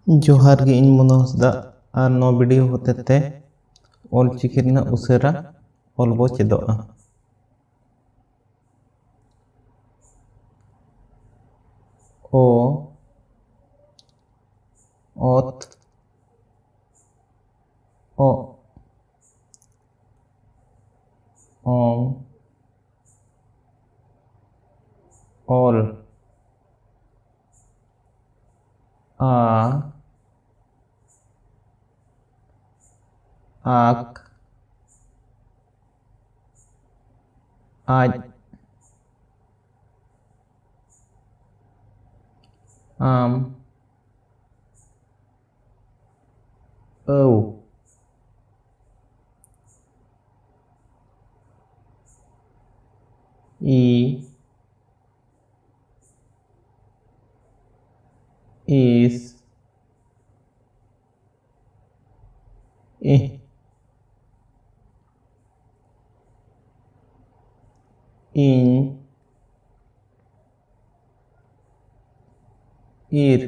जोहार गे इन मनो हंसदा और नो वीडियो होते ऑलचिकी रना उसेरा ऑलबो चेदोआ। ओ ओत ओ ओम ऑल आ आक आज आम औ ई इस इ इन ईर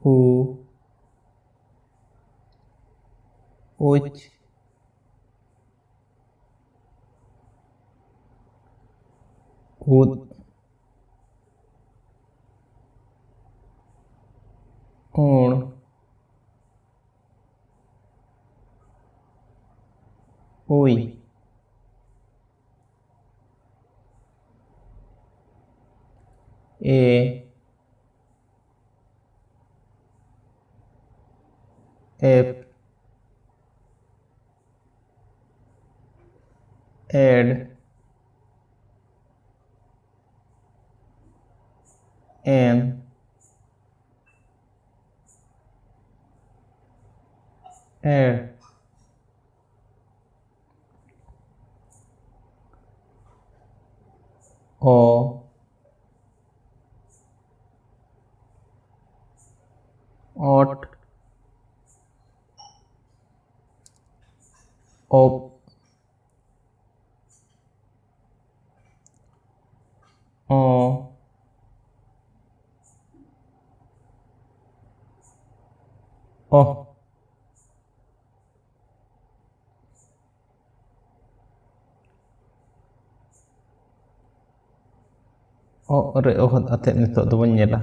हु उच उद ओण ओई ए एफ एड एन एड ओ ओट ओप ओ ओ ओ रे ओहद अते नितो दो बन नेला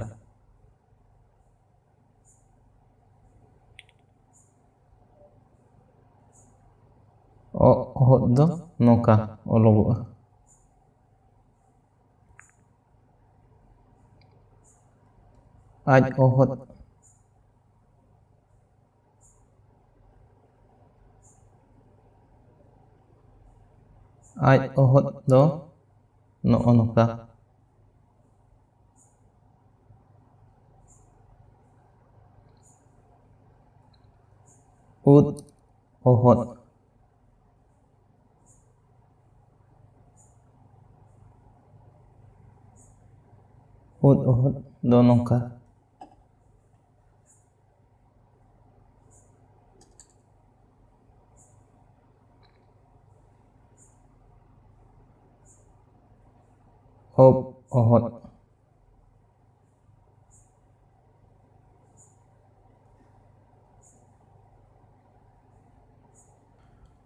ओ ओहद दो नोका ओलोगोआ आज ओहद आज ओहद दो नो नोका उद ओहद उद ओहद दो नोका ओप ओहद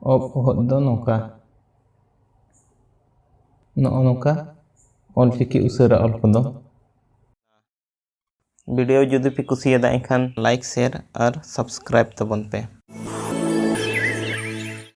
ओप ओहद दो नोका नो नोका ऑलचिकी उसेरा ऑल को दो वीडियो जुदी पे कुसियादा एखान लाइक शेयर और सब्सक्राइब तबन पे।